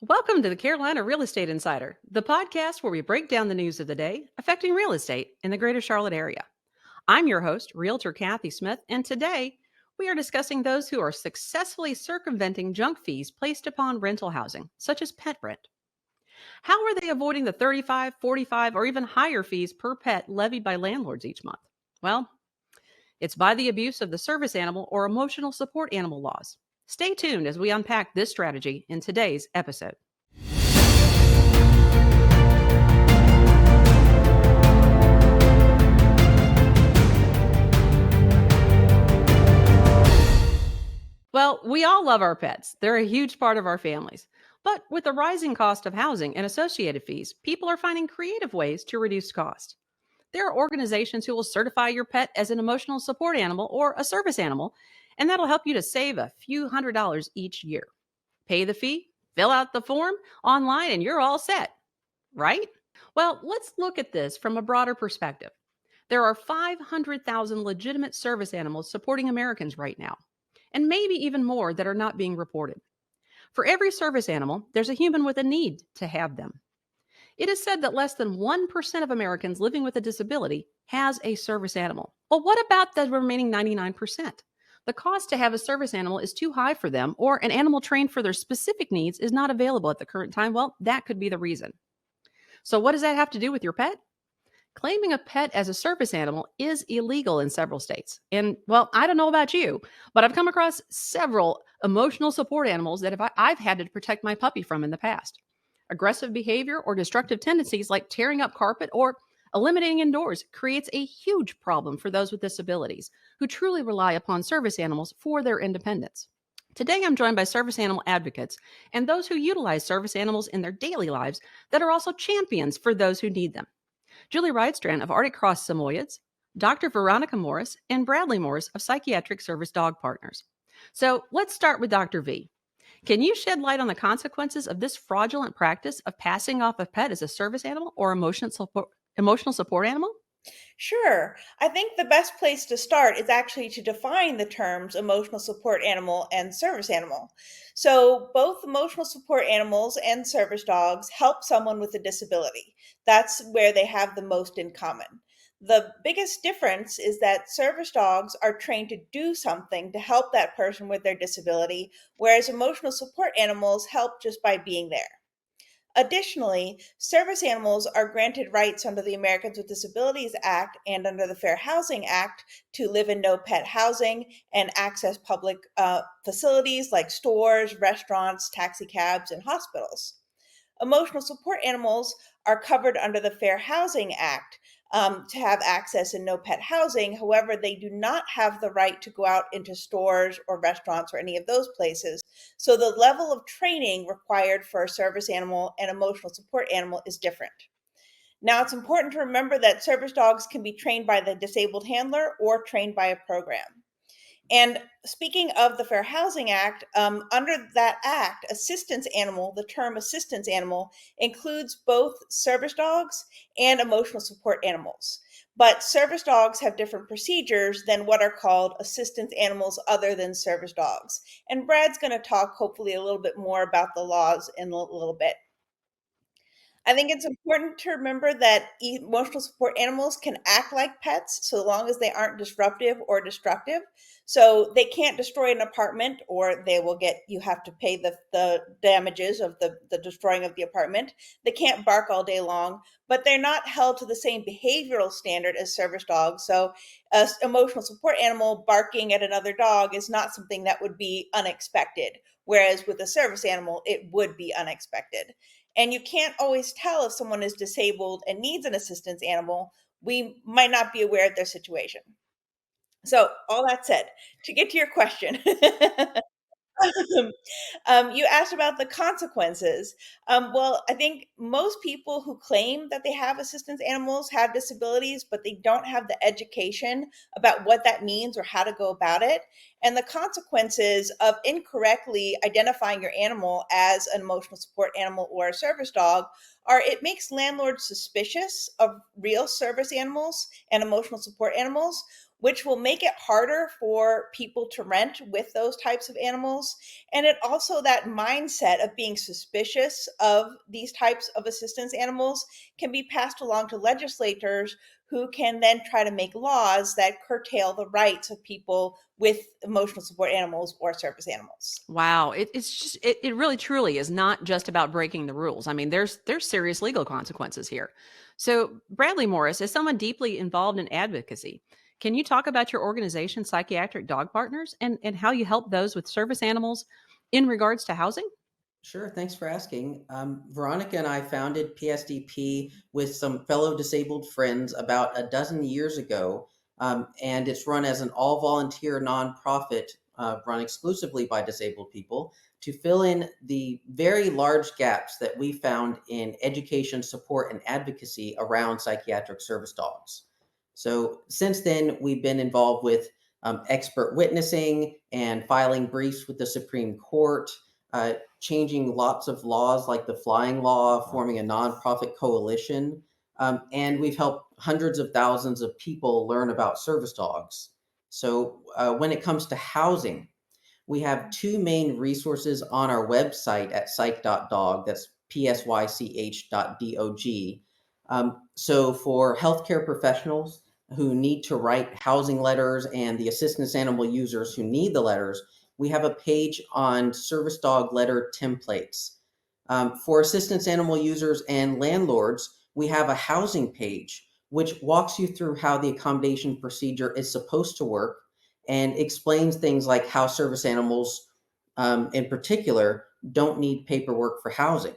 Welcome to the Carolina Real Estate Insider, the podcast where we break down the news of the day affecting real estate in the greater Charlotte area. I'm your host, Realtor Kathy Smith, and today we are discussing those who are successfully circumventing junk fees placed upon rental housing, such as pet rent. How are they avoiding the 35, 45, or even higher fees per pet levied by landlords each month? Well, it's by the abuse of the service animal or emotional support animal laws. Stay tuned as we unpack this strategy in today's episode. Well, we all love our pets. They're a huge part of our families. But with the rising cost of housing and associated fees, people are finding creative ways to reduce cost. There are organizations who will certify your pet as an emotional support animal or a service animal, and that'll help you to save a few $100s each year. Pay the fee, fill out the form online, and you're all set, right? Well, let's look at this from a broader perspective. There are 500,000 legitimate service animals supporting Americans right now, and maybe even more that are not being reported. For every service animal, there's a human with a need to have them. It is said that less than 1% of Americans living with a disability has a service animal. Well, what about the remaining 99%? The cost to have a service animal is too high for them, or an animal trained for their specific needs is not available at the current time. Well, that could be the reason. So, what does that have to do with your pet? Claiming a pet as a service animal is illegal in several states. And, well, I don't know about you, but I've come across several emotional support animals that I've had to protect my puppy from in the past. Aggressive behavior or destructive tendencies like tearing up carpet or eliminating indoors creates a huge problem for those with disabilities who truly rely upon service animals for their independence. Today, I'm joined by service animal advocates and those who utilize service animals in their daily lives that are also champions for those who need them. Julie Rydstrand of ArticCross Samoyeds, Dr. Veronica Morris, and Bradley Morris of Psychiatric Service Dog Partners. So let's start with Dr. V. Can you shed light on the consequences of this fraudulent practice of passing off a pet as a service animal or emotional support animal? Sure. I think the best place to start is actually to define the terms emotional support animal and service animal. So, both emotional support animals and service dogs help someone with a disability. That's where they have the most in common. The biggest difference is that service dogs are trained to do something to help that person with their disability, whereas emotional support animals help just by being there. Additionally, service animals are granted rights under the Americans with Disabilities Act and under the Fair Housing Act to live in no pet housing and access public facilities like stores, restaurants, taxi cabs, and hospitals. Emotional support animals are covered under the Fair Housing Act to have access in no pet housing. However, they do not have the right to go out into stores or restaurants or any of those places. So the level of training required for a service animal and emotional support animal is different. Now, it's important to remember that service dogs can be trained by the disabled handler or trained by a program. And speaking of the Fair Housing Act, under that act, assistance animal, the term assistance animal, includes both service dogs and emotional support animals. But service dogs have different procedures than what are called assistance animals other than service dogs. And Brad's going to talk hopefully a little bit more about the laws in a little bit. I think it's important to remember that emotional support animals can act like pets so long as they aren't disruptive or destructive. So they can't destroy an apartment or they will get, you have to pay the damages of the destroying of the apartment. They can't bark all day long, but they're not held to the same behavioral standard as service dogs. So a emotional support animal barking at another dog is not something that would be unexpected. Whereas with a service animal, it would be unexpected. And you can't always tell if someone is disabled and needs an assistance animal. We might not be aware of their situation. So, all that said, to get to your question, you asked about the consequences. Well, I think most people who claim that they have assistance animals have disabilities, but they don't have the education about what that means or how to go about it. And the consequences of incorrectly identifying your animal as an emotional support animal or a service dog are it makes landlords suspicious of real service animals and emotional support animals, which will make it harder for people to rent with those types of animals. And it also, that mindset of being suspicious of these types of assistance animals can be passed along to legislators, who can then try to make laws that curtail the rights of people with emotional support animals or service animals. Wow, it really truly is not just about breaking the rules. I mean, there's serious legal consequences here. So, Bradley Morris, is someone deeply involved in advocacy. Can you talk about your organization, Psychiatric Dog Partners, and how you help those with service animals in regards to housing? Sure, thanks for asking. Veronica and I founded PSDP with some fellow disabled friends about a dozen years ago, and it's run as an all volunteer nonprofit run exclusively by disabled people to fill in the very large gaps that we found in education, support, and advocacy around psychiatric service dogs. So, since then, we've been involved with expert witnessing and filing briefs with the Supreme Court. Changing lots of laws like the flying law, forming a nonprofit coalition, and we've helped hundreds of thousands of people learn about service dogs. So, when it comes to housing, we have two main resources on our website at psych.dog. That's psych.dog. So, for healthcare professionals who need to write housing letters and the assistance animal users who need the letters, we have a page on service dog letter templates. For assistance animal users and landlords, we have a housing page which walks you through how the accommodation procedure is supposed to work and explains things like how service animals, in particular, don't need paperwork for housing.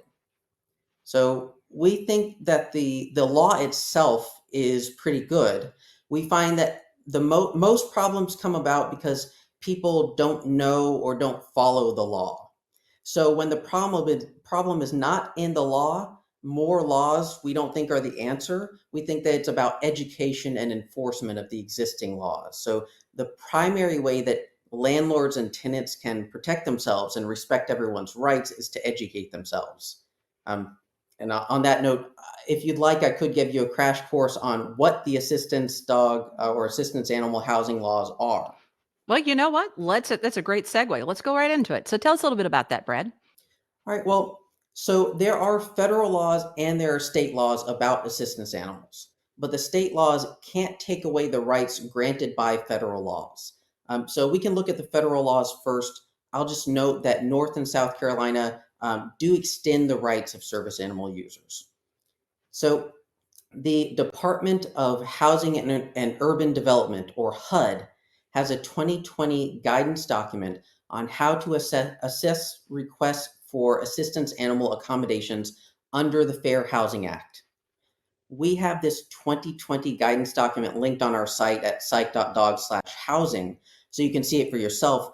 So we think that the law itself is pretty good. We find that the most problems come about because people don't know or don't follow the law. So when the problem is not in the law, more laws we don't think are the answer. We think that it's about education and enforcement of the existing laws. So the primary way that landlords and tenants can protect themselves and respect everyone's rights is to educate themselves. Um, and on that note, if you'd like, I could give you a crash course on what the assistance dog or assistance animal housing laws are. Well, you know what? That's a great segue. Let's go right into it. So, tell us a little bit about that, Brad. All right, well, so there are federal laws and there are state laws about assistance animals, but the state laws can't take away the rights granted by federal laws. So we can look at the federal laws first. I'll just note that North and South Carolina do extend the rights of service animal users. So the Department of Housing and Urban Development, or HUD, has a 2020 guidance document on how to assess requests for assistance animal accommodations under the Fair Housing Act. We have this 2020 guidance document linked on our site at psych.dog/housing, so you can see it for yourself.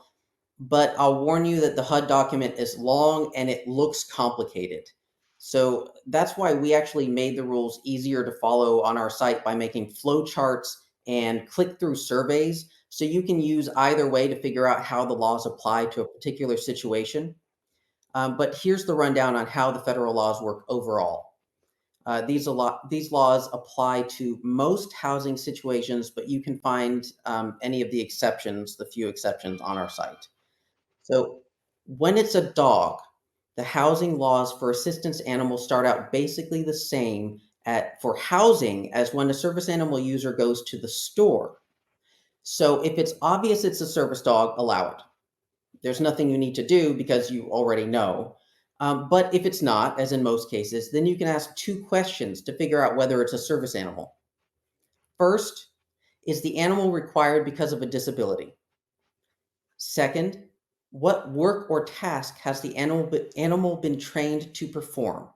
But I'll warn you that the HUD document is long and it looks complicated. So that's why we actually made the rules easier to follow on our site by making flowcharts and click through surveys. So you can use either way to figure out how the laws apply to a particular situation. But here's the rundown on how the federal laws work overall. These laws apply to most housing situations, but you can find any of the exceptions, the few exceptions on our site. So when it's a dog, the housing laws for assistance animals start out basically the same for housing as when a service animal user goes to the store. So if it's obvious it's a service dog, allow it. There's nothing you need to do because you already know. But if it's not, as in most cases, then you can ask two questions to figure out whether it's a service animal. First, is the animal required because of a disability? Second, what work or task has the animal been trained to perform?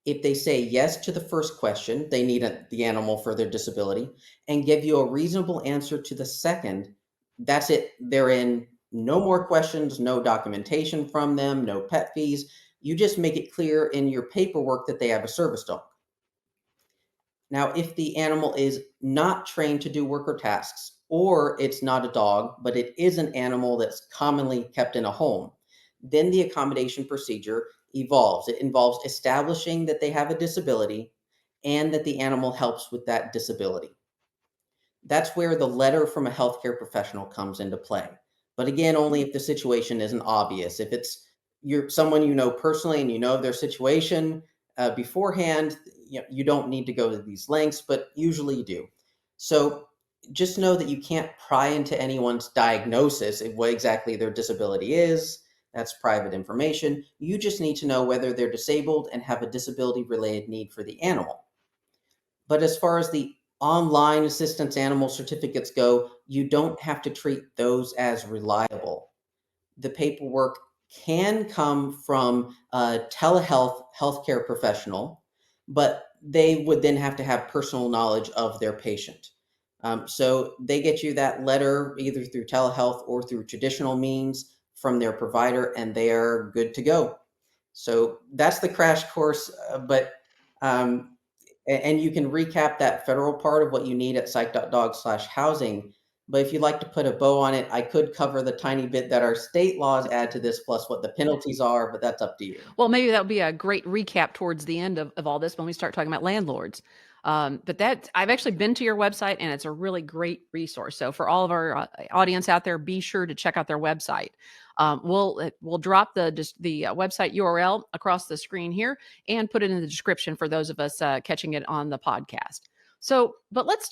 If they say yes to the first question, they need the animal for their disability, and give you a reasonable answer to the second, that's it. They're in. No more questions, no documentation from them, no pet fees. You just make it clear in your paperwork that they have a service dog. Now, if the animal is not trained to do work or tasks, or it's not a dog, but it is an animal that's commonly kept in a home, then the accommodation procedure evolves. It involves establishing that they have a disability and that the animal helps with that disability. That's where the letter from a healthcare professional comes into play. But again, only if the situation isn't obvious. If it's someone you know personally and you know their situation beforehand, you don't need to go to these lengths, but usually you do. So just know that you can't pry into anyone's diagnosis of what exactly their disability is. That's private information. You just need to know whether they're disabled and have a disability related need for the animal. But as far as the online assistance animal certificates go, you don't have to treat those as reliable. The paperwork can come from a telehealth healthcare professional, but they would then have to have personal knowledge of their patient. So they get you that letter either through telehealth or through traditional means from their provider, and they are good to go. So that's the crash course, but and you can recap that federal part of what you need at psych.dog/housing. But if you'd like to put a bow on it, I could cover the tiny bit that our state laws add to this, plus what the penalties are, but that's up to you. Well, maybe that would be a great recap towards the end of all this when we start talking about landlords. But I've actually been to your website, and it's a really great resource. So for all of our audience out there, be sure to check out their website. We'll drop the website URL across the screen here and put it in the description for those of us catching it on the podcast. So, but let's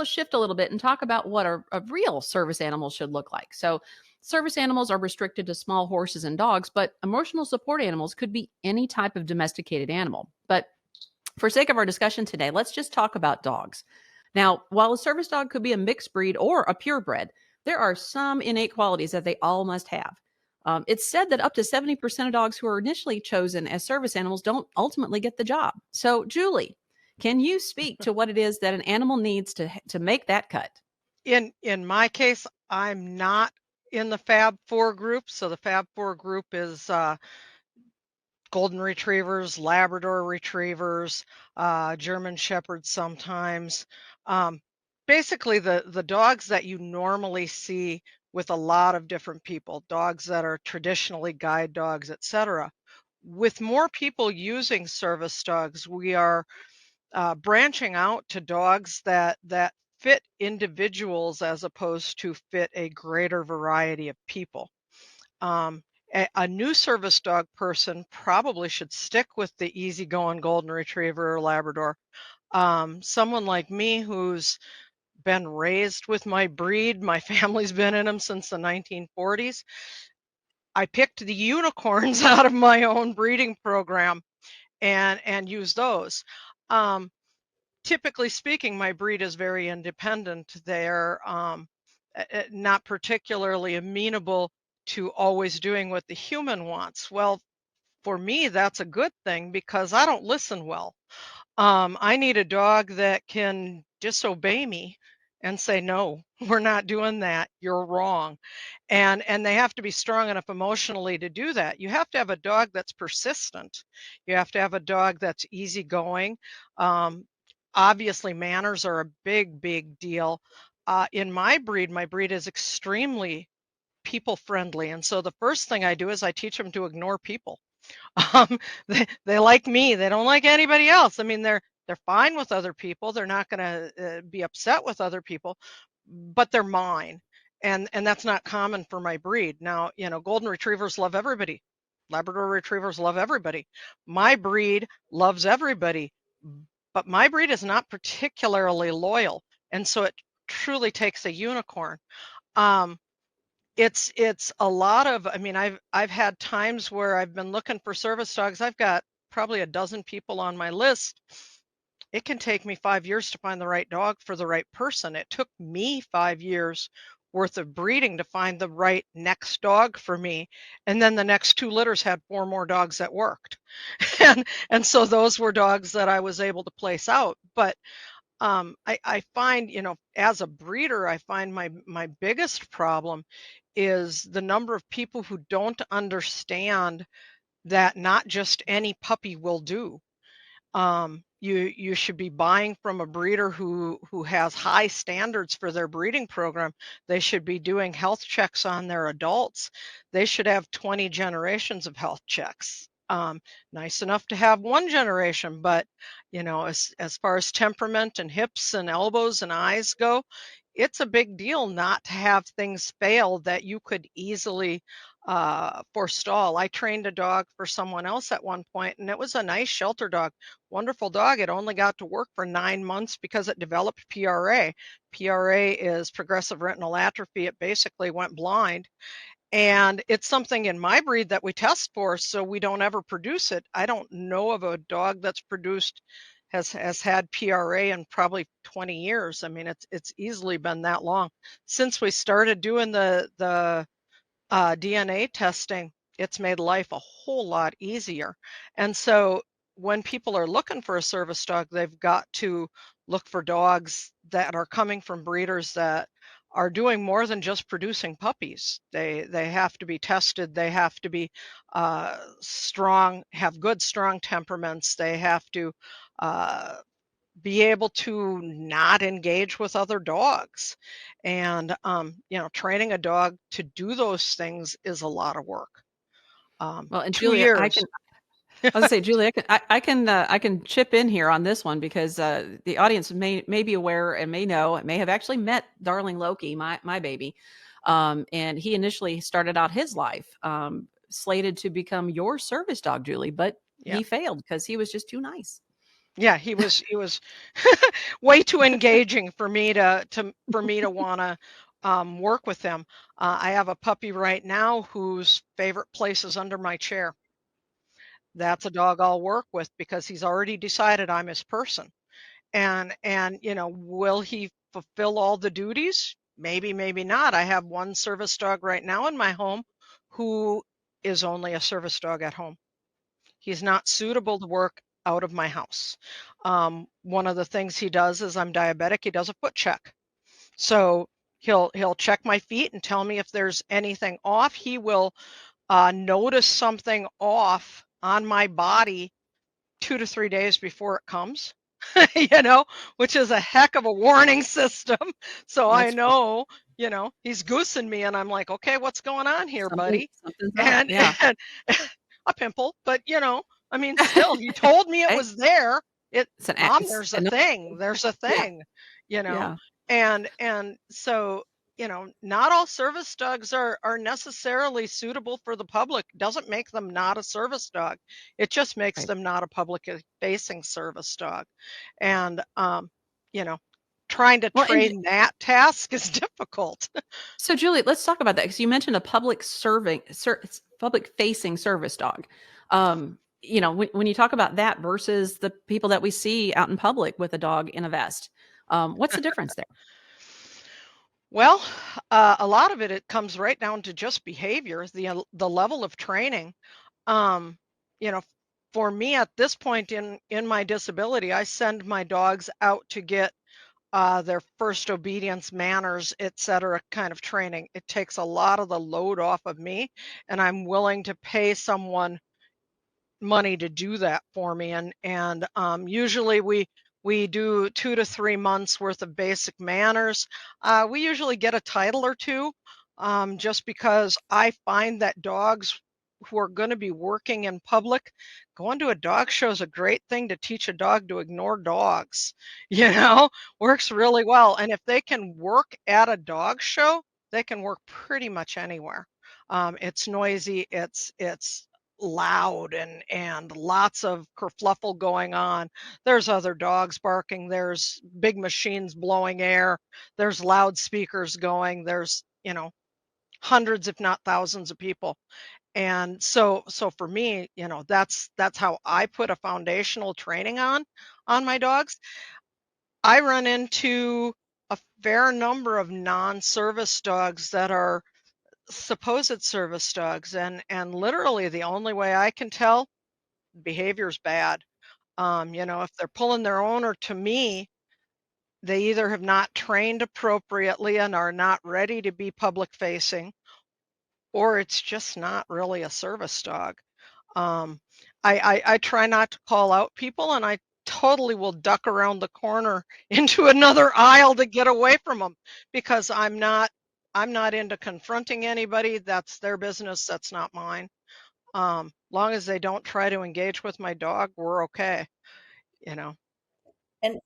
shift a little bit and talk about what a real service animal should look like. So service animals are restricted to small horses and dogs, but emotional support animals could be any type of domesticated animal. But for sake of our discussion today, let's just talk about dogs. Now, while a service dog could be a mixed breed or a purebred, there are some innate qualities that they all must have. It's said that up to 70% of dogs who are initially chosen as service animals don't ultimately get the job. So, Julie, can you speak to what it is that an animal needs to make that cut? In my case, I'm not in the Fab 4 group. So the Fab 4 group is golden retrievers, Labrador retrievers, German shepherds sometimes. Um, Basically, the dogs that you normally see with a lot of different people, dogs that are traditionally guide dogs, etc. With more people using service dogs, we are branching out to dogs that fit individuals as opposed to fit a greater variety of people. A new service dog person probably should stick with the easygoing golden retriever or Labrador. Someone like me who's been raised with my breed, my family's been in them since the 1940s. I picked the unicorns out of my own breeding program and use those. Um, Typically speaking, my breed is very independent. They're not particularly amenable to always doing what the human wants. Well, for me, that's a good thing because I don't listen well. I need a dog that can disobey me and say, no, we're not doing that. You're wrong. And they have to be strong enough emotionally to do that. You have to have a dog that's persistent. You have to have a dog that's easygoing. Um, Obviously, manners are a big deal. In my breed is extremely people friendly. And so the first thing I do is I teach them to ignore people. Um, they like me. They don't like anybody else. I mean, they're fine with other people. They're not going to be upset with other people, but they're mine, and that's not common for my breed. Now, golden retrievers love everybody. Labrador retrievers love everybody. My breed loves everybody, but my breed is not particularly loyal, and so it truly takes a unicorn. Um, it's a lot of, I mean, I've had times where I've been looking for service dogs. I've got probably a dozen people on my list. It can take me 5 years to find the right dog for the right person. It took me 5 years worth of breeding to find the right next dog for me. And then the next 2 litters had 4 more dogs that worked. And so those were dogs that I was able to place out. But I find, as a breeder, I find my biggest problem is the number of people who don't understand that not just any puppy will do. You should be buying from a breeder who has high standards for their breeding program. They should be doing health checks on their adults. They should have 20 generations of health checks. Nice enough to have one generation, but as far as temperament and hips and elbows and eyes go, it's a big deal not to have things fail that you could easily forestall. I trained a dog for someone else at one point, and it was a nice shelter dog, wonderful dog. It only got to work for 9 months because it developed PRA. PRA is progressive retinal atrophy. It basically went blind. And it's something in my breed that we test for, so we don't ever produce it. I don't know of a dog that's produced has had PRA in probably 20 years. I mean, it's easily been that long since we started doing the DNA testing. It's made life a whole lot easier. And so when people are looking for a service dog, they've got to look for dogs that are coming from breeders that are doing more than just producing puppies. They have to be tested. They have to be strong, have good, strong temperaments. They have to uh, be able to not engage with other dogs. And, training a dog to do those things is a lot of work. Well, and 2 Julie, years. I was say, Julie, I can chip in here on this one because the audience may be aware and may know, may have actually met Darling Loki, my baby, and he initially started out his life slated to become your service dog, Julie, but Yeah. he failed because he was just too nice. Yeah, he was way too engaging for me to want to work with him. I have a puppy right now whose favorite place is under my chair. That's a dog I'll work with because he's already decided I'm his person. And will he fulfill all the duties? Maybe, maybe not. I have one service dog right now in my home who is only a service dog at home. He's not suitable to work out of my house. One of the things he does is I'm diabetic. He does a foot check. So he'll check my feet and tell me if there's anything off. He will notice something off on my body 2 to 3 days before it comes, you know, which is a heck of a warning system. So I That's know, he's goosing me and I'm like, okay, what's going on here, buddy? something's up. And, Yeah. and a pimple, but I mean, still, he told me it Hey, was there. Mom, it's there's a enough. thing. There's a Yeah. thing, you know, Yeah. and so, not all service dogs are necessarily suitable for the public. Doesn't make them not a service dog. It just makes Right. them not a public facing service dog. And, you know, trying to Well, and train that task is difficult. so, Julie, let's talk about that because you mentioned a public facing service dog. When you talk about that versus the people that we see out in public with a dog in a vest, what's the difference there? Well, a lot of it comes right down to just behavior, the level of training. Um, you know, for me at this point in my disability, I send my dogs out to get their first obedience, manners, etc. kind of training. It takes a lot of the load off of me, and I'm willing to pay someone money to do that for me. And usually we do 2 to 3 months worth of basic manners. We usually get a title or two, just because I find that dogs who are going to be working in public, going to a dog show is a great thing to teach a dog to ignore dogs. You know, works really well. And if they can work at a dog show, they can work pretty much anywhere. It's noisy. It's loud and lots of kerfluffle going on. There's other dogs barking, there's big machines blowing air, there's loudspeakers going, there's, hundreds if not thousands of people. And so for me, that's how I put a foundational training on my dogs. I run into a fair number of non-service dogs that are supposed service dogs, and literally the only way I can tell behavior's bad. If they're pulling their owner, to me, they either have not trained appropriately and are not ready to be public facing, or it's just not really a service dog. Um, I try not to call out people, and I totally will duck around the corner into another aisle to get away from them because I'm not into confronting anybody. That's their business. That's not mine. Long as they don't try to engage with my dog, we're okay, you know. And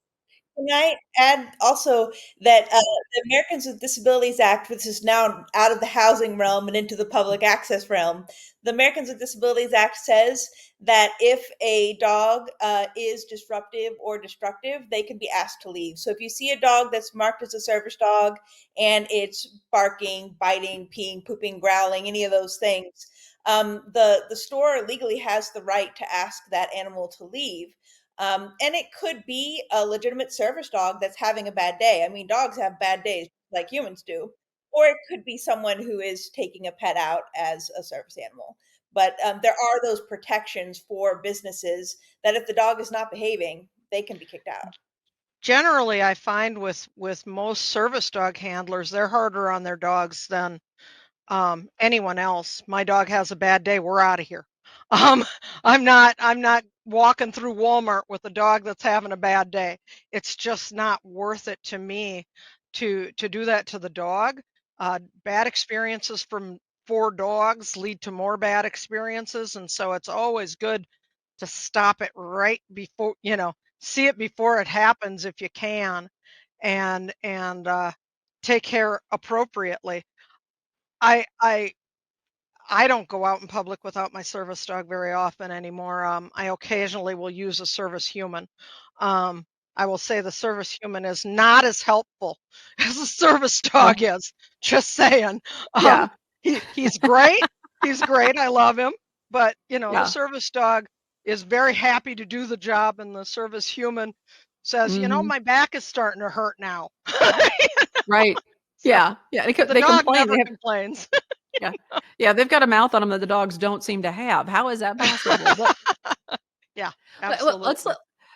can I add also that the Americans with Disabilities Act, which is now out of the housing realm and into the public access realm, the Americans with Disabilities Act says that if a dog is disruptive or destructive, they can be asked to leave. So if you see a dog that's marked as a service dog and it's barking, biting, peeing, pooping, growling, any of those things, the store legally has the right to ask that animal to leave. And it could be a legitimate service dog that's having a bad day. I mean, dogs have bad days like humans do. Or it could be someone who is taking a pet out as a service animal. But there are those protections for businesses that if the dog is not behaving, they can be kicked out. Generally, I find with most service dog handlers, they're harder on their dogs than anyone else. My dog has a bad day, we're out of here. Um, I'm not walking through Walmart with a dog that's having a bad day. It's just not worth it to me to do that to the dog. Bad experiences from for dogs lead to more bad experiences, and so it's always good to stop it right before, see it before it happens if you can, and take care appropriately. I I don't go out in public without my service dog very often anymore. I occasionally will use a service human. I will say the service human is not as helpful as a service Oh, dog is. Just saying. yeah, Um, he's great. He's great. I love him. But the yeah. service dog is very happy to do the job, and the service human says, Mhm. my back is starting to hurt now. Right. So Yeah, yeah, the they dog complain, they never have complains. yeah. Yeah, they've got a mouth on them that the dogs don't seem to have. How is that possible? Yeah, Let's absolutely.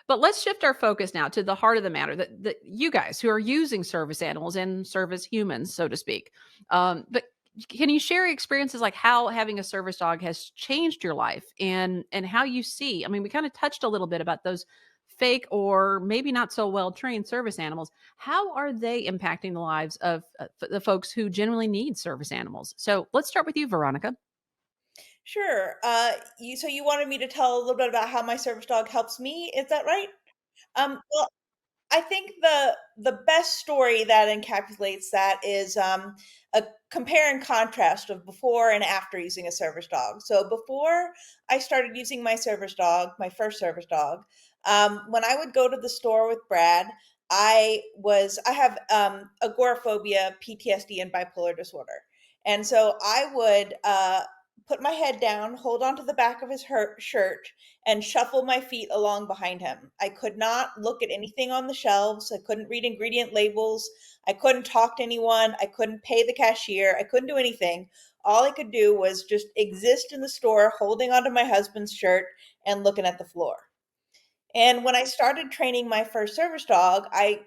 but let's shift our focus now to the heart of the matter, that you guys who are using service animals and service humans, so to speak. But can you share experiences like how having a service dog has changed your life and how you see? I mean, we kind of touched a little bit about those fake or maybe not so well trained service animals. How are they impacting the lives of the folks who genuinely need service animals? So let's start with you, Veronica. Sure. So you wanted me to tell a little bit about how my service dog helps me. Is that right? Well, I think the best story that encapsulates that is a compare and contrast of before and after using a service dog. So before I started using my service dog, my first service dog, when I would go to the store with Brad, I have agoraphobia, PTSD, and bipolar disorder, and so I would put my head down, hold onto the back of his shirt, and shuffle my feet along behind him. I could not look at anything on the shelves. I couldn't read ingredient labels. I couldn't talk to anyone. I couldn't pay the cashier. I couldn't do anything. All I could do was just exist in the store, holding onto my husband's shirt and looking at the floor. And when I started training my first service dog, I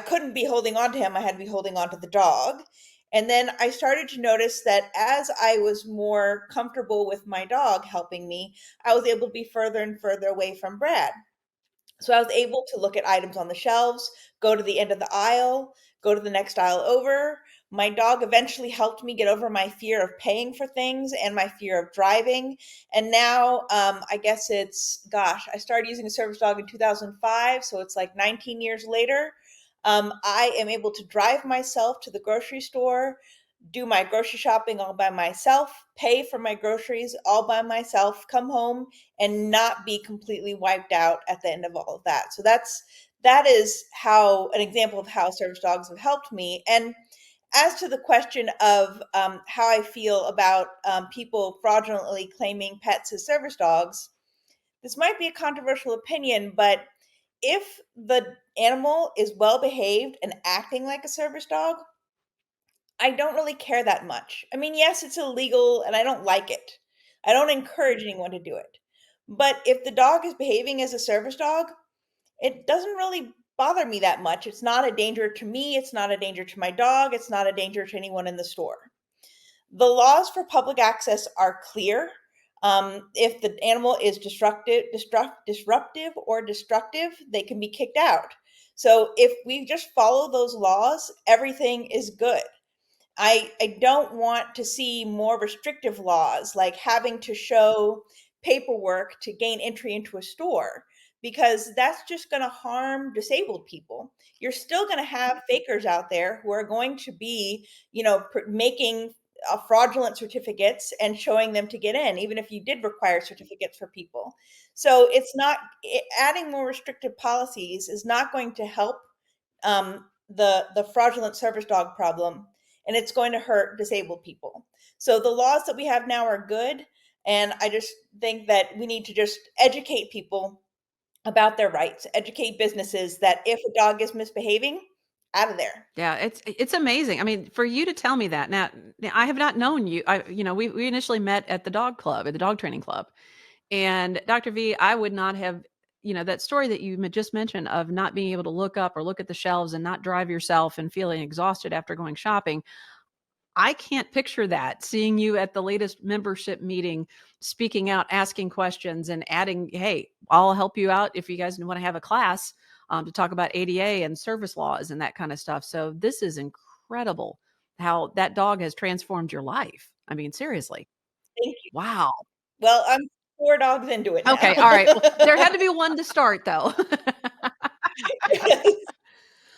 couldn't be holding on to him. I had to be holding on to the dog. And then I started to notice that as I was more comfortable with my dog helping me, I was able to be further and further away from Brad. So I was able to look at items on the shelves, go to the end of the aisle, go to the next aisle over. My dog eventually helped me get over my fear of paying for things and my fear of driving. And now, I guess gosh, I started using a service dog in 2005. So it's like 19 years later. I am able to drive myself to the grocery store, do my grocery shopping all by myself, pay for my groceries all by myself, come home and not be completely wiped out at the end of all of that. So that is how an example of how service dogs have helped me. And as to the question of how I feel about people fraudulently claiming pets as service dogs, this might be a controversial opinion, but if the animal is well behaved and acting like a service dog, I don't really care that much. I mean, yes, it's illegal and I don't like it. I don't encourage anyone to do it. But if the dog is behaving as a service dog, it doesn't really bother me that much. It's not a danger to me, it's not a danger to my dog, it's not a danger to anyone in the store. The laws for public access are clear. If the animal is disruptive or destructive, they can be kicked out. So if we just follow those laws, everything is good. I don't want to see more restrictive laws, like having to show paperwork to gain entry into a store, because that's just going to harm disabled people. You're still going to have fakers out there who are going to be, making fraudulent certificates and showing them to get in, even if you did require certificates for people. So it's not adding more restrictive policies is not going to help the fraudulent service dog problem, and it's going to hurt disabled people. So the laws that we have now are good, and I just think that we need to just educate people about their rights, educate businesses that if a dog is misbehaving, out of there. Yeah, it's amazing. I mean, for you to tell me that now I have not known you. We initially met at the dog club, at the dog training club, and Dr. V, I would not have, that story that you just mentioned of not being able to look up or look at the shelves and not drive yourself and feeling exhausted after going shopping. I can't picture that, seeing you at the latest membership meeting, speaking out, asking questions, and adding, hey, I'll help you out if you guys want to have a class to talk about ADA and service laws and that kind of stuff. So this is incredible how that dog has transformed your life. I mean, seriously. Thank you. Wow. Well, I'm 4 dogs into it now. Okay. All right. Well, there had to be one to start, though. Yes.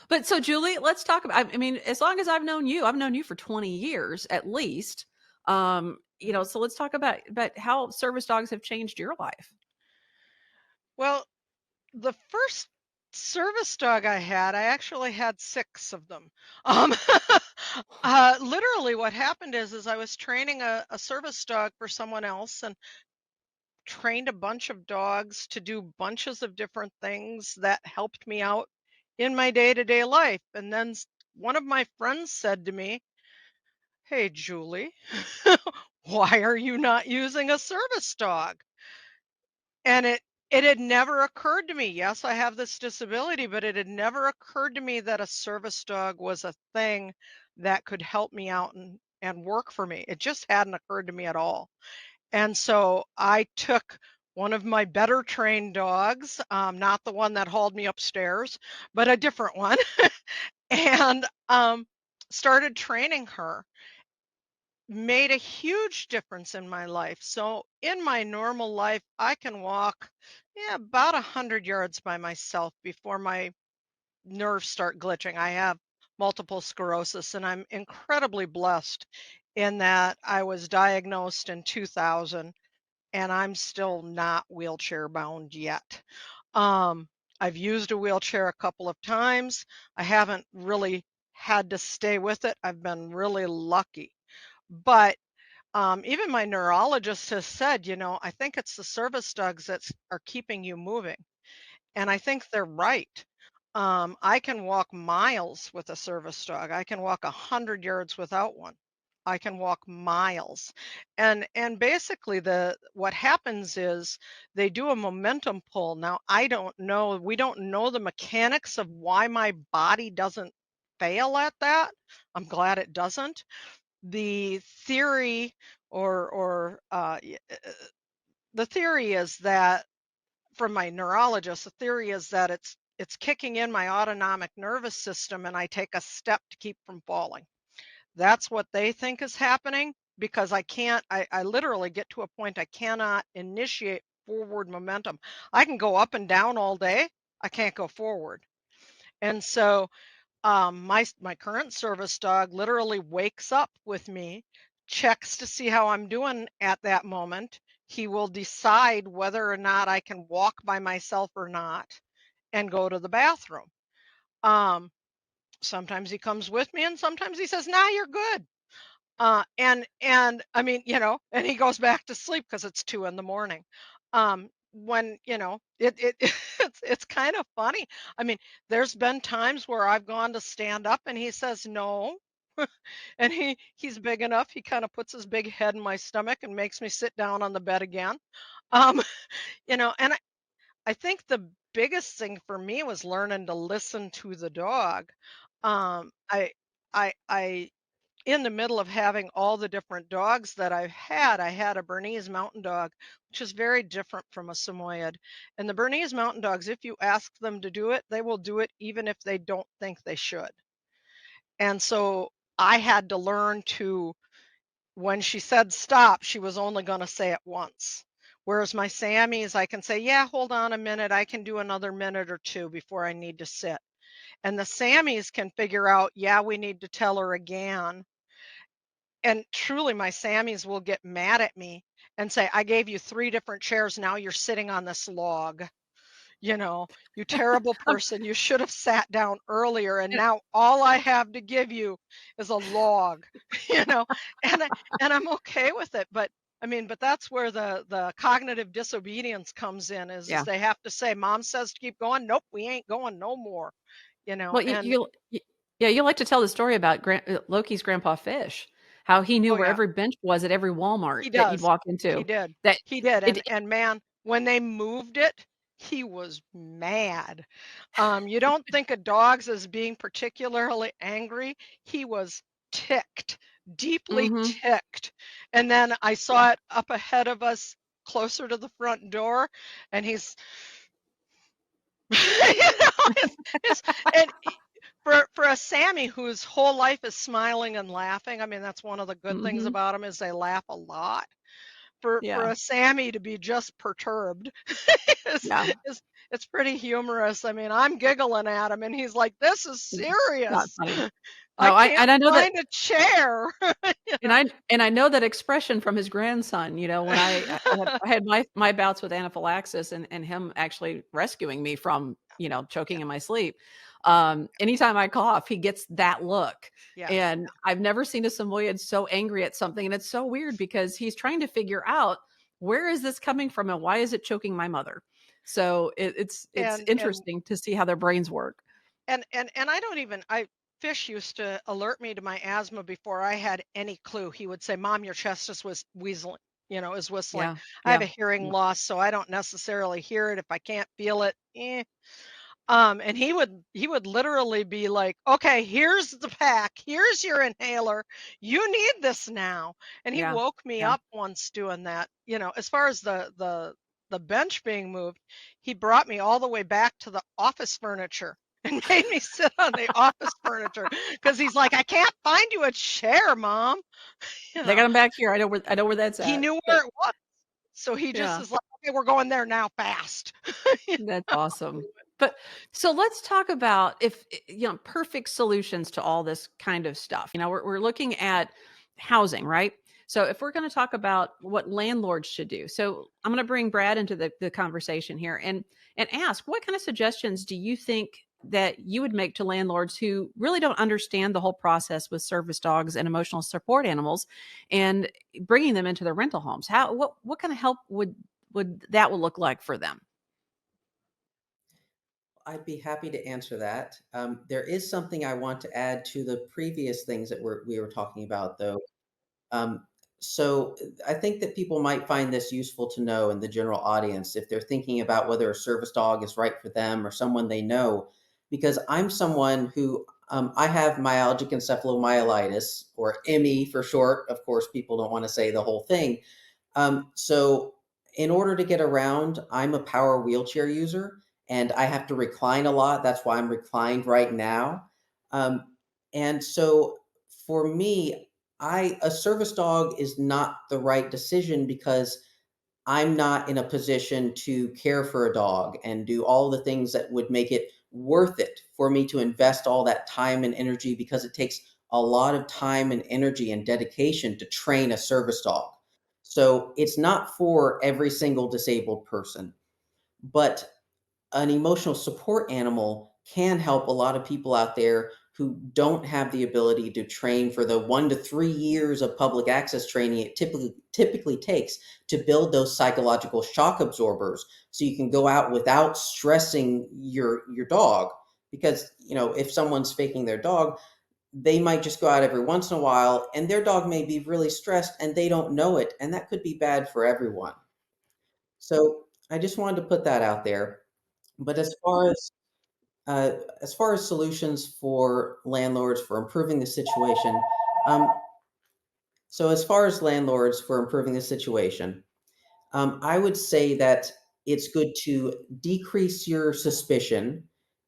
But so, Julie, let's talk about, I mean, as long as I've known you for 20 years at least. So let's talk about how service dogs have changed your life. Well, the first service dog I actually had 6 of them. Um, literally what happened is I was training a service dog for someone else and trained a bunch of dogs to do bunches of different things that helped me out in my day-to-day life. And then one of my friends said to me, "Hey, Julie, why are you not using a service dog?" And it had never occurred to me. Yes, I have this disability, but it had never occurred to me that a service dog was a thing that could help me out and work for me. It just hadn't occurred to me at all. And so I took one of my better trained dogs, not the one that hauled me upstairs, but a different one, and started training her. Made a huge difference in my life. So in my normal life, I can walk about 100 yards by myself before my nerves start glitching. I have multiple sclerosis, and I'm incredibly blessed in that I was diagnosed in 2000 and I'm still not wheelchair bound yet. Um, I've used a wheelchair a couple of times. I haven't really had to stay with it. I've been really lucky. But even my neurologist has said, I think it's the service dogs that are keeping you moving. And I think they're right. I can walk miles with a service dog. I can walk 100 yards without one. I can walk miles. And basically what happens is they do a momentum pull. Now we don't know the mechanics of why my body doesn't fail at that. I'm glad it doesn't. The theory the theory is that from my neurologist, the theory is that it's kicking in my autonomic nervous system and I take a step to keep from falling. That's what they think is happening because I literally get to a point I cannot initiate forward momentum. I can go up and down all day. I can't go forward. And so my current service dog literally wakes up with me, checks to see how I'm doing at that moment. He will decide whether or not I can walk by myself or not and go to the bathroom. Um, Sometimes he comes with me and sometimes he says, "Nah, you're good." And I mean, and he goes back to sleep because it's 2 in the morning. When it's kind of funny. I mean, there's been times where I've gone to stand up and he says no, and he's big enough. He kind of puts his big head in my stomach and makes me sit down on the bed again. Um, and I think the biggest thing for me was learning to listen to the dog. Um, I I in the middle of having all the different dogs that I had a Bernese Mountain Dog, which is very different from a Samoyed. And the Bernese Mountain Dogs, if you ask them to do it, they will do it even if they don't think they should. And so I had to learn to, when she said stop, she was only going to say it once. Whereas my Sammys, I can say, yeah, hold on a minute. I can do another minute or two before I need to sit. And the Sammys can figure out, yeah, we need to tell her again. And truly, my Sammys will get mad at me and say, I gave you 3 different chairs. Now you're sitting on this log. You terrible Um, person. You should have sat down earlier. And now all I have to give you is a log, you know, and I'm okay with it. But I mean, but that's where the cognitive disobedience comes in is yeah. they have to say, Mom says to keep going. Nope, we ain't going no more, Well, and yeah, you like to tell the story about Loki's grandpa Fish, how he knew oh where yeah. every bench was at every Walmart He that you'd does. walk He into. did. That He did, it and man, when they moved it, he was mad. You don't think of dogs as being particularly angry. He was ticked, deeply Mhm. ticked. And then I Yeah. saw it up ahead of us closer to the front door, and he's you know, it's and for a Sammy whose whole life is smiling and laughing, I mean, that's one of the good things Mhm. about them is they laugh a lot. For Yeah. a Sammy to be just perturbed is Yeah. is it's pretty humorous. I mean, I'm giggling at him and he's like, "This is Yeah. Not serious. funny. I No, can't I know that. find a chair." You And know? I know that expression from his grandson, when I had my bouts with anaphylaxis and him actually rescuing me from, Yeah, choking in my sleep. Anytime I cough, he gets that look. yeah, And I've never seen a Samoyed so angry at something. And it's so weird because he's trying to figure out, where is this coming from and why is it choking my mother? So it's and interesting to see how their brains work. and I don't even I Fish used to alert me to my asthma before I had any clue. He would say, "Mom, your chest is weaseling, is whistling." Yeah. I have Yeah. a hearing Yeah. loss, so I don't necessarily hear it if I can't feel it. And he would literally be like, "Okay, here's the pack. Here's your inhaler. You need this now." And he Yeah. woke me Yeah. up once doing that. As far as the bench being moved, he brought me all the way back to the office furniture and made me sit on the office furniture because he's like, "I can't find you a chair, Mom." You They know, got him back here. I know where that's he at. knew But where it was, so he just yeah. is like, "Okay, we're going there now, fast." You That's know? awesome. But so let's talk about if perfect solutions to all this kind of stuff. We're looking at housing, right? So if we're going to talk about what landlords should do, so I'm going to bring Brad into the conversation here and ask, what kind of suggestions do you think that you would make to landlords who really don't understand the whole process with service dogs and emotional support animals and bringing them into their rental homes? What kind of help would look like for them? I'd be happy to answer that. There is something I want to add to the previous things that we were talking about, though. Um, so I think that people might find this useful to know in the general audience if they're thinking about whether a service dog is right for them or someone they know, because I'm someone who I have myalgic encephalomyelitis, or ME for short. Of course, people don't want to say the whole thing. So in order to get around, I'm a power wheelchair user and I have to recline a lot. That's why I'm reclined right now. Um, and so for me, a service dog is not the right decision because I'm not in a position to care for a dog and do all the things that would make it worth it for me to invest all that time and energy, because it takes a lot of time and energy and dedication to train a service dog. So it's not for every single disabled person, but an emotional support animal can help a lot of people out there who don't have the ability to train for the 1 to 3 years of public access training it typically takes to build those psychological shock absorbers, so you can go out without stressing your dog. Because if someone's faking their dog, they might just go out every once in a while and their dog may be really stressed and they don't know it, and that could be bad for everyone. So I just wanted to put that out there. But as far as solutions for landlords for improving the situation, um, so as far as landlords for improving the situation, I would say that it's good to decrease your suspicion,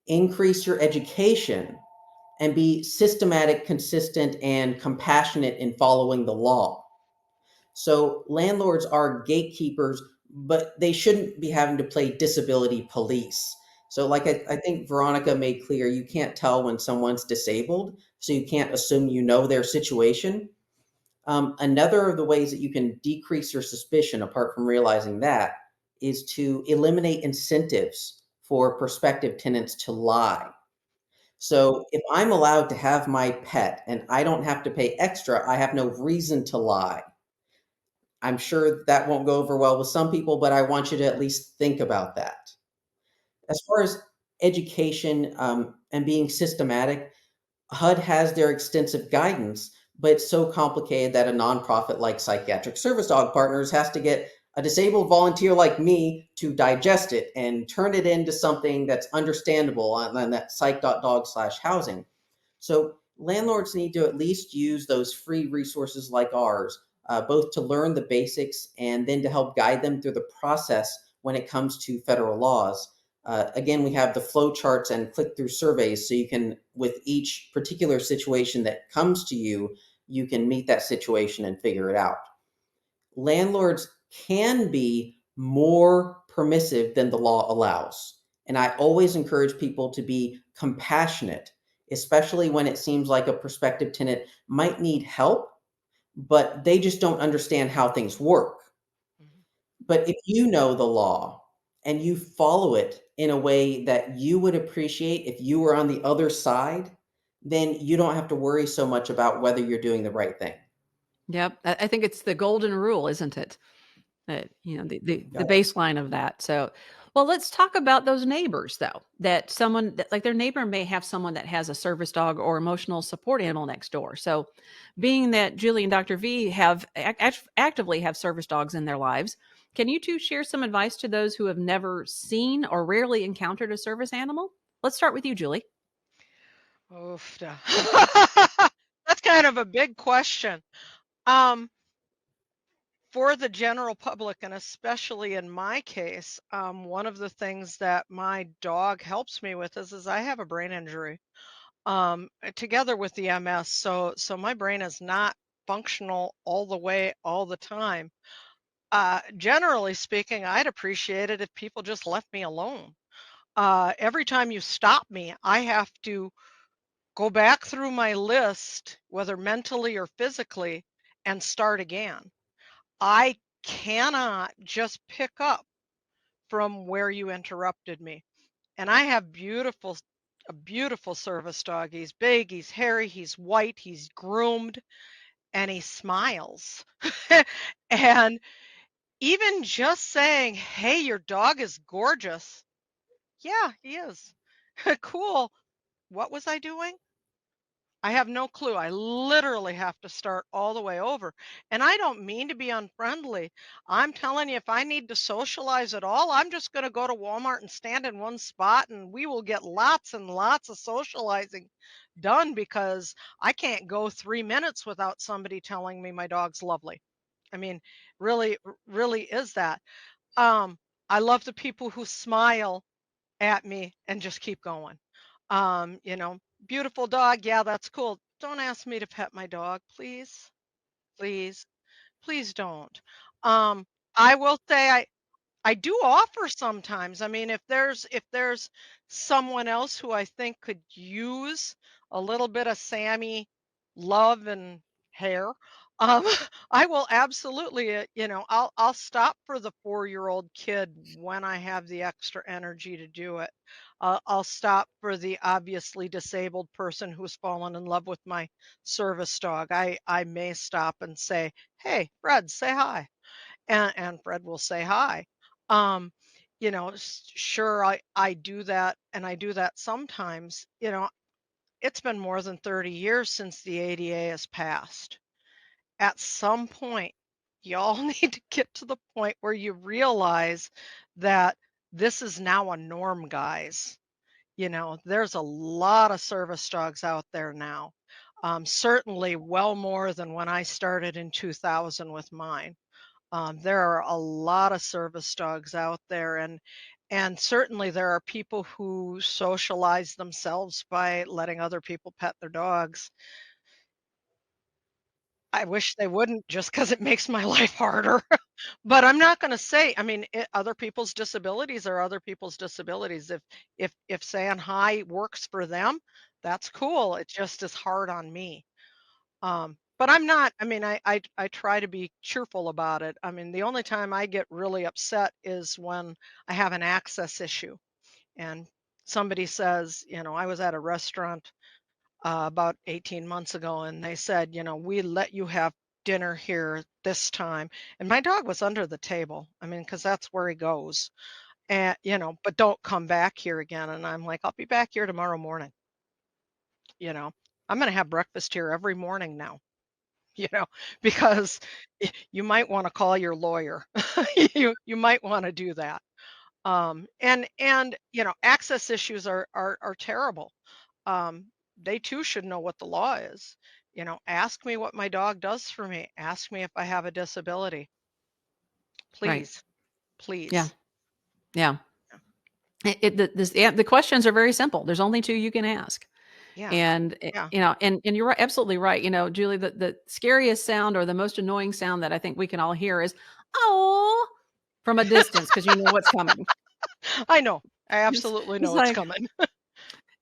increase your education, and be systematic, consistent, and compassionate in following the law. So landlords are gatekeepers, but they shouldn't be having to play disability police. So, like I think Veronica made clear, you can't tell when someone's disabled, so you can't assume you know their situation. Another of the ways that you can decrease your suspicion, apart from realizing that, is to eliminate incentives for prospective tenants to lie. So if I'm allowed to have my pet and I don't have to pay extra, I have no reason to lie. I'm sure that won't go over well with some people, but I want you to at least think about that. As far as education and being systematic, HUD has their extensive guidance, but it's so complicated that a nonprofit like Psychiatric Service Dog Partners has to get a disabled volunteer like me to digest it and turn it into something that's understandable on that psych.dog/housing. So landlords need to at least use those free resources like ours, both to learn the basics and then to help guide them through the process when it comes to federal laws. Again, we have the flow charts and click through surveys so you can, with each particular situation that comes to you, you can meet that situation and figure it out. Landlords can be more permissive than the law allows. And I always encourage people to be compassionate, especially when it seems like a prospective tenant might need help, but they just don't understand how things work. Mhm. But if you know the law and you follow it in a way that you would appreciate if you were on the other side, then you don't have to worry so much about whether you're doing the right thing. Yep. I think it's the golden rule, isn't it? The Got it. baseline of that. So, well, let's talk about those neighbors though. That someone that like their neighbor may have someone that has a service dog or emotional support animal next door. So, being that Julie and Dr. V have actively have service dogs in their lives, can you two share some advice to those who have never seen or rarely encountered a service animal? Let's start with you, Julie. Oof. That's kind of a big question. Um, for the general public, and especially in my case, one of the things that my dog helps me with is I have a brain injury, together with the MS. So my brain is not functional all the way, all the time. Generally speaking, I'd appreciate it if people just left me alone. Every time you stop me, I have to go back through my list, whether mentally or physically, and start again. I cannot just pick up from where you interrupted me. And I have a beautiful service dog. He's big, he's hairy, he's white, he's groomed, and he smiles. And even just saying, "Hey, your dog is gorgeous." Yeah, he is. Cool. What was I doing? I have no clue. I literally have to start all the way over. And I don't mean to be unfriendly. I'm telling you, if I need to socialize at all, I'm just going to go to Walmart and stand in one spot and we will get lots and lots of socializing done because I can't go 3 minutes without somebody telling me my dog's lovely. I mean, really, really is that. Um, I love the people who smile at me and just keep going. Um, you know, Beautiful dog. Yeah, that's cool. Don't ask me to pet my dog, please. Please, please don't. Um, I will say I do offer sometimes. I mean, if there's someone else who I think could use a little bit of Sammy love and hair, um, I will absolutely, I'll stop for the 4-year-old kid when I have the extra energy to do it. I'll stop for the obviously disabled person who's fallen in love with my service dog. I may stop and say, "Hey, Fred, say hi." And Fred will say hi. Um, sure, I do that, and I do that sometimes. It's been more than 30 years since the ADA has passed. At some point, y'all need to get to the point where you realize that this is now a norm, guys. There's a lot of service dogs out there now. Certainly well more than when I started in 2000 with mine. There are a lot of service dogs out there, And certainly there are people who socialize themselves by letting other people pet their dogs. I wish they wouldn't, just because it makes my life harder. But I'm not gonna say, I mean, other people's disabilities are other people's disabilities. If saying hi works for them, that's cool. It just is hard on me. But I'm not, I mean, I try to be cheerful about it. I mean, the only time I get really upset is when I have an access issue and somebody says, I was at a restaurant about 18 months ago, and they said, we let you have dinner here this time. And my dog was under the table. I mean, because that's where he goes. And, but don't come back here again. And I'm like, I'll be back here tomorrow morning. You know, I'm going to have breakfast here every morning now, you know, because you might want to call your lawyer. You might want to do that. And access issues are terrible. um, they too should know what the law is. Ask me what my dog does for me. Ask me if I have a disability. Right. Please, Yeah. please. Yeah. The questions are very simple. There's only two you can ask. Yeah, And yeah. and you're absolutely right. Julie, the scariest sound or the most annoying sound that I think we can all hear is "oh" from a distance because you know what's coming. I know. I It's, absolutely it's know it's like coming.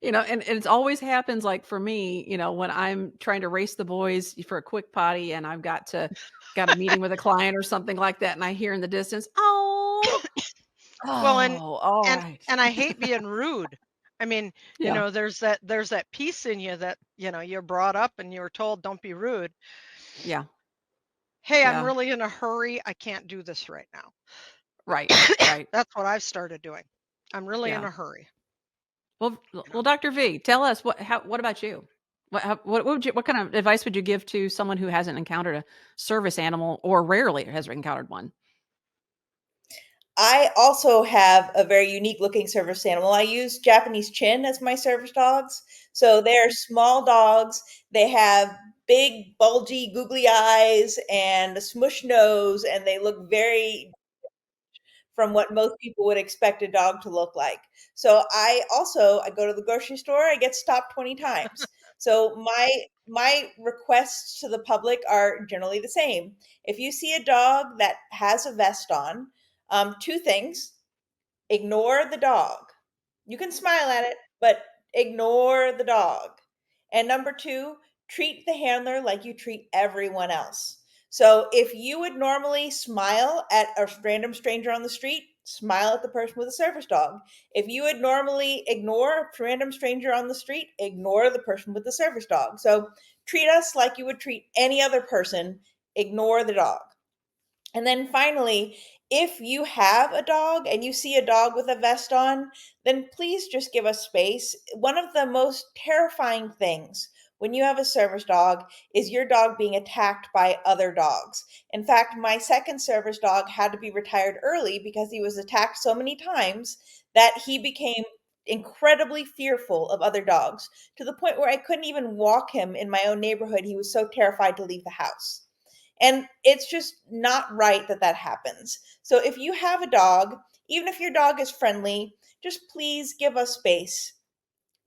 and it always happens like for me, when I'm trying to race the boys for a quick potty and I've got a meeting with a client or something like that, and I hear in the distance, "oh, Well, and oh, all and right, and I hate being rude. I mean, yeah, there's that piece in you that, you're brought up and you were told don't be rude. yeah, Hey, I'm yeah, really in a hurry. I can't do this right now. right, right, That's what I've started doing. I'm really in yeah." a hurry, Well, you well, know. Dr. V, tell us what about you? What kind of advice would you give to someone who hasn't encountered a service animal or rarely has encountered one? I also have a very unique looking service animal. I use Japanese Chin as my service dogs. So they're small dogs. They have big, bulgy, googly eyes and a smush nose, and they look very from what most people would expect a dog to look like. So I go to the grocery store, I get stopped 20 times. So my requests to the public are generally the same. If you see a dog that has a vest on, two things: ignore the dog. You can smile at it, but ignore the dog. And number two, treat the handler like you treat everyone else. So if you would normally smile at a random stranger on the street, smile at the person with a service dog. If you would normally ignore a random stranger on the street, ignore the person with the service dog. So treat us like you would treat any other person, ignore the dog. And then finally, if you have a dog and you see a dog with a vest on, then please just give us space. One of the most terrifying things when you have a service dog is your dog being attacked by other dogs. In fact, my second service dog had to be retired early because he was attacked so many times that he became incredibly fearful of other dogs to the point where I couldn't even walk him in my own neighborhood. He was so terrified to leave the house. And it's just not right that that happens. So if you have a dog, even if your dog is friendly, just please give us space.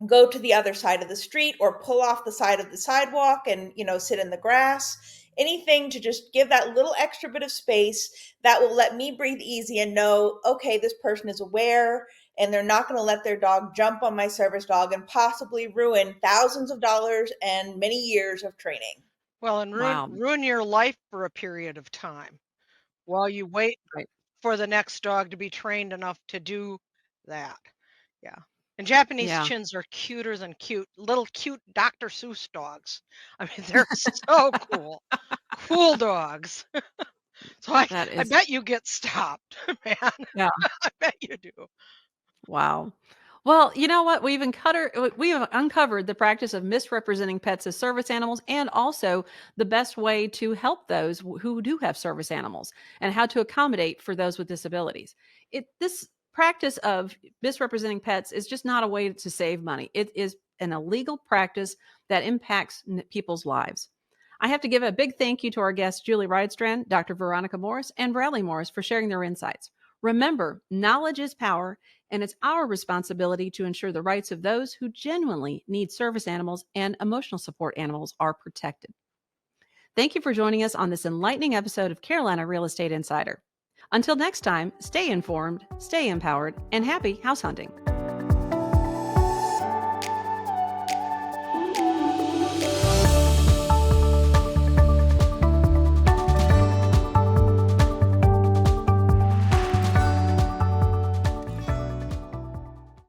Go to the other side of the street or pull off the side of the sidewalk and, sit in the grass. Anything to just give that little extra bit of space that will let me breathe easy and know, okay, this person is aware and they're not going to let their dog jump on my service dog and possibly ruin thousands of dollars and many years of training. Well, and ruin Wow. ruin your life for a period of time while you wait Right. for the next dog to be trained enough to do that. Yeah. And Japanese Yeah. chins are cuter than cute. Little cute Dr. Seuss dogs. I mean, they're so cool. Cool dogs. So I That I is, bet you get stopped, man. yeah. I bet you do. Wow. Well, you know what? We have uncovered the practice of misrepresenting pets as service animals and also the best way to help those who do have service animals and how to accommodate for those with disabilities. This practice of misrepresenting pets is just not a way to save money. It is an illegal practice that impacts people's lives. I have to give a big thank you to our guests, Julie Rydstrand, Dr. Veronica Morris, and Bradley Morris for sharing their insights. Remember, knowledge is power, and it's our responsibility to ensure the rights of those who genuinely need service animals and emotional support animals are protected. Thank you for joining us on this enlightening episode of Carolina Real Estate Insider. Until next time, stay informed, stay empowered, and happy house hunting.